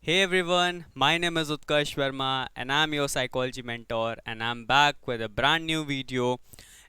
Hey everyone, my name is Utkarsh Verma and I'm your psychology mentor and I'm back with a brand new video.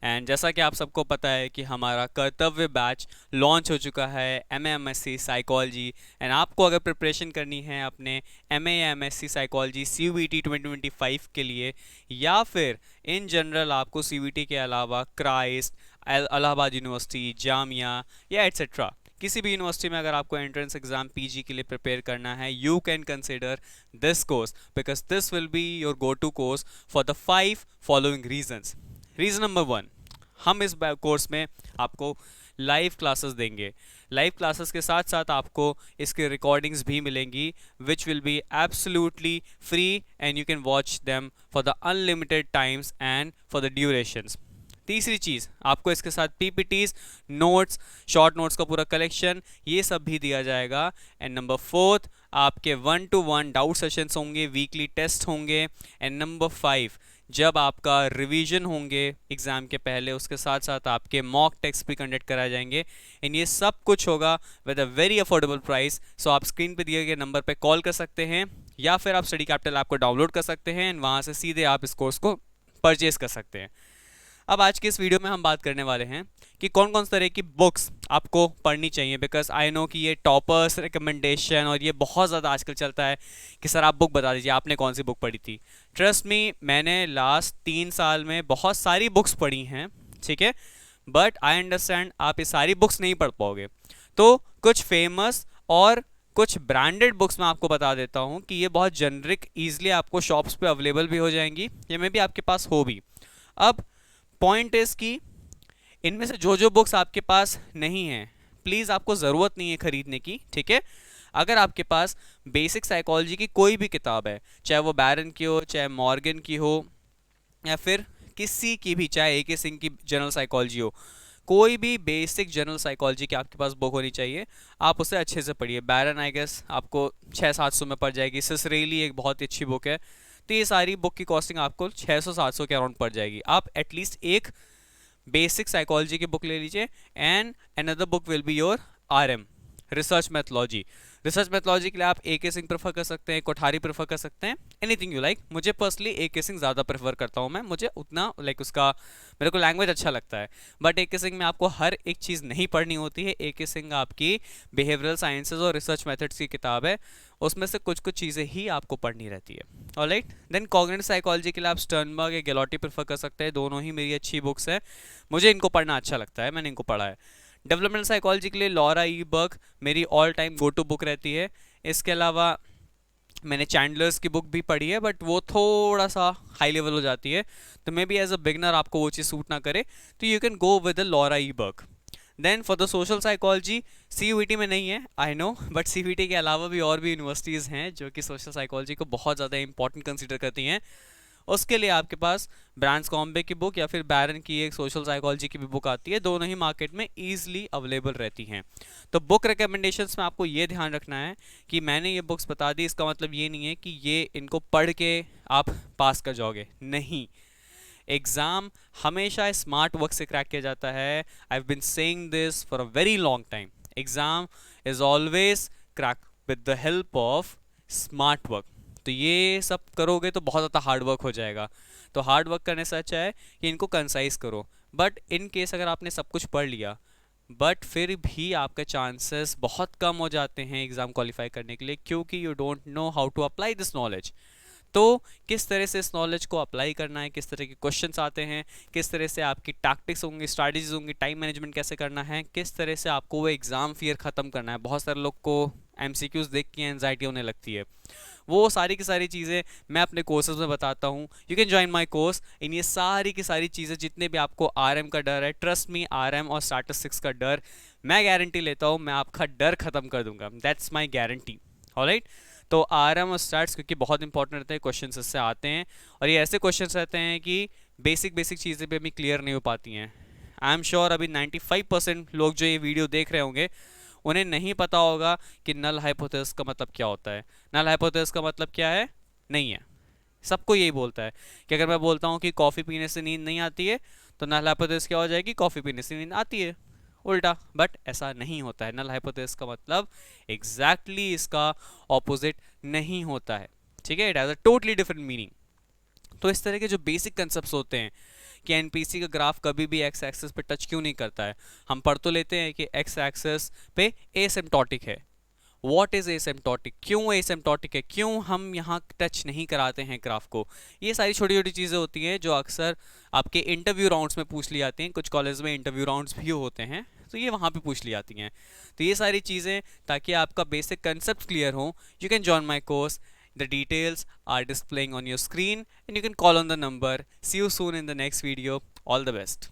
And जैसा कि आप सबको पता है कि हमारा कर्तव्य बैच लॉन्च हो चुका है MA/MSc साइकोलॉजी। एंड आपको अगर प्रिपरेशन करनी है अपने MA या MSc साइकोलॉजी CUET 2025 के लिए, या फिर इन जनरल आपको CUET के अलावा क्राइस्ट, इलाहाबाद यूनिवर्सिटी, जामिया या एट्सेट्रा किसी भी यूनिवर्सिटी में अगर आपको एंट्रेंस एग्जाम पीजी के लिए प्रिपेयर करना है, you can consider this course because this will be your go to course for the 5 following reasons. Reason number 1, हम इस कोर्स में आपको लाइव क्लासेस देंगे। लाइव क्लासेस के साथ साथ आपको इसके रिकॉर्डिंग्स भी मिलेंगी which will be absolutely free and you can watch them for the unlimited times and for the durations. तीसरी चीज़, आपको इसके साथ पीपीटीज, नोट्स, शॉर्ट नोट्स का पूरा कलेक्शन, ये सब भी दिया जाएगा। एंड नंबर 4, आपके 1-to-1 डाउट सेशंस होंगे, वीकली टेस्ट होंगे। एंड नंबर 5, जब आपका रिवीजन होंगे एग्ज़ाम के पहले, उसके साथ साथ आपके मॉक टेस्ट भी कंडक्ट कराए जाएंगे। एंड ये सब कुछ होगा with a very affordable price. So आप स्क्रीन पे दिए गए नंबर पे कॉल कर सकते हैं या फिर आप स्टडी कैपिटल ऐप को डाउनलोड कर सकते हैं एंड वहाँ से सीधे आप इस कोर्स को परचेज कर सकते हैं। अब आज के इस वीडियो में हम बात करने वाले हैं कि कौन कौन से तरह की बुक्स आपको पढ़नी चाहिए, बिकॉज आई नो कि ये टॉपर्स रिकमेंडेशन और ये बहुत ज़्यादा आजकल चलता है कि सर आप बुक बता दीजिए आपने कौन सी बुक पढ़ी थी। ट्रस्ट मी, मैंने लास्ट 3 साल में बहुत सारी बुक्स पढ़ी हैं, ठीक है, बट आई अंडरस्टैंड आप ये सारी बुक्स नहीं पढ़ पाओगे। तो कुछ फेमस और कुछ ब्रांडेड बुक्स मैं आपको बता देता हूँ कि ये बहुत जेनरिक ईजिली आपको शॉप्स पे अवेलेबल भी हो जाएंगी, ये में भी आपके पास हो भी। अब पॉइंट इज कि इनमें से जो जो बुक्स आपके पास नहीं हैं, प्लीज़ आपको ज़रूरत नहीं है ख़रीदने की, ठीक है। अगर आपके पास बेसिक साइकोलॉजी की कोई भी किताब है, चाहे वो बैरन की हो, चाहे मॉर्गन की हो, या फिर किसी की भी, चाहे AK सिंह की जनरल साइकोलॉजी हो, कोई भी बेसिक जनरल साइकोलॉजी की आपके पास बुक होनी चाहिए। आप उसे अच्छे से पढ़िए। बैरन आई गेस आपको 600-700 में पड़ जाएगी। सिसरेली एक बहुत ही अच्छी बुक है। तो ये सारी बुक की कॉस्टिंग आपको 600-700 के अराउंड पड़ जाएगी। आप एटलीस्ट एक बेसिक साइकोलॉजी की बुक ले लीजिए and another book will be your RM, research methodology. Research methodology के लिए आप AK सिंह प्रेफर कर सकते हैं, कोठारी प्रेफर कर सकते हैं, एनीथिंग यू लाइक। मुझे पर्सनली AK सिंह ज़्यादा प्रेफर करता हूँ मैं, मुझे उतना लाइक उसका मेरे को लैंग्वेज अच्छा लगता है। बट AK सिंह में आपको हर एक चीज़ नहीं पढ़नी होती है। AK सिंह आपकी बिहेवियरल साइंसेज और रिसर्च मेथड्स की किताब है, उसमें से कुछ कुछ चीज़ें ही आपको पढ़नी रहती है। ऑलराइट, देन कॉग्निटिव साइकोलॉजी के लिए आप स्टर्नबर्ग या गैलोटी प्रेफर कर सकते हैं। दोनों ही मेरी अच्छी बुक्स हैं, मुझे इनको पढ़ना अच्छा लगता है, मैंने इनको पढ़ा है। डेवलपमेंट साइकोलॉजी के लिए लॉरा ई बर्ग मेरी all time go to book रहती है। इसके अलावा मैंने चैंडलर्स की बुक भी पढ़ी है, बट वो थोड़ा सा हाई लेवल हो जाती है, तो maybe as a beginner आपको वो चीज़ सूट ना करे, तो you can go with Laura E Berk. Then for the social psychology, CUET में नहीं है आई नो, बट CUET के अलावा भी और भी यूनिवर्सिटीज़ हैं जो कि सोशल साइकोलॉजी को बहुत ज़्यादा इंपॉर्टेंट कंसिडर करती हैं। उसके लिए आपके पास ब्रांड्स कॉम्बे की बुक या फिर बैरन की एक सोशल साइकोलॉजी की भी बुक आती है, दोनों ही मार्केट में ईजिली अवेलेबल रहती हैं। तो बुक रिकमेंडेशंस में आपको ये ध्यान रखना है कि मैंने ये बुक्स बता दी, इसका मतलब ये नहीं है कि ये इनको पढ़ के आप पास कर जाओगे, नहीं। एग्ज़ाम हमेशा स्मार्ट वर्क से क्रैक किया जाता है। I have been saying this for a very long time. Exam is always crack with the help of smart work. तो ये सब करोगे तो बहुत ज़्यादा हार्ड वर्क हो जाएगा। तो हार्ड वर्क करने से अच्छा है कि इनको कंसाइज करो। बट इन केस अगर आपने सब कुछ पढ़ लिया बट फिर भी आपके चांसेस बहुत कम हो जाते हैं एग्ज़ाम क्वालिफाई करने के लिए, क्योंकि you don't know how to apply this knowledge. तो किस तरह से इस नॉलेज को अप्लाई करना है, किस तरह के क्वेश्चंस आते हैं, किस तरह से आपकी टैक्टिक्स होंगी, स्ट्रैटेजीज होंगी, टाइम मैनेजमेंट कैसे करना है, किस तरह से आपको वो एग्ज़ाम फियर ख़त्म करना है। बहुत सारे लोग को MCQs देख के एनजाइटी होने लगती है। वो सारी की सारी चीज़ें मैं अपने कोर्सेज में बताता हूँ। You can join my course. इन ये सारी की सारी चीज़ें, जितने भी आपको RM का डर है, ट्रस्ट मी, RM और स्टैटिस्टिक्स का डर, मैं गारंटी लेता हूँ मैं आपका डर ख़त्म कर दूंगा। That's my guarantee. ऑलराइट, तो RM और स्टैट्स क्योंकि बहुत इंपॉर्टेंट रहते हैं, क्वेश्चन इससे आते हैं और ये ऐसे क्वेश्चन रहते हैं कि बेसिक बेसिक चीज़ें भी अभी क्लियर नहीं हो पाती हैं। आई एम श्योर अभी 95% लोग जो ये वीडियो देख रहे होंगे उन्हें नहीं पता होगा कि नल हाइपोथेसिस का मतलब क्या होता है। नल हाइपोथेसिस का मतलब क्या है? नहीं है। सबको यही बोलता है कि अगर मैं बोलता हूँ कि कॉफ़ी पीने से नींद नहीं आती है, तो नल हाइपोथेसिस क्या हो जाएगी? कॉफ़ी पीने से नींद आती है। उल्टा, बट ऐसा नहीं होता है। नल हाइपोथेसिस का मतलब एग्जैक्टली इसका ऑपोजिट नहीं होता है, ठीक है। It has a totally different meaning. तो इस तरह के जो बेसिक कंसेप्ट होते हैं कि एनपीसी का ग्राफ कभी भी एक्स एक्सिस पे टच क्यों नहीं करता है, हम पढ़ तो लेते हैं कि एक्स एक्सिस पे एसिम्प्टोटिक है। वॉट इज एसिम्प्टोटिक, क्यों एसिम्प्टोटिक है, क्यों हम यहाँ टच नहीं कराते हैं ग्राफ को, ये सारी छोटी छोटी चीज़ें होती हैं जो अक्सर आपके इंटरव्यू राउंड्स में पूछ ली जाती हैं। कुछ कॉलेज में इंटरव्यू राउंड्स भी होते हैं, तो ये वहाँ पे पूछ ली जाती हैं। तो ये सारी चीज़ें, ताकि आपका बेसिक कंसेप्ट क्लियर हो, you can join my course. The details are displaying on your screen and you can call on the number. See you soon in the next video. All the best.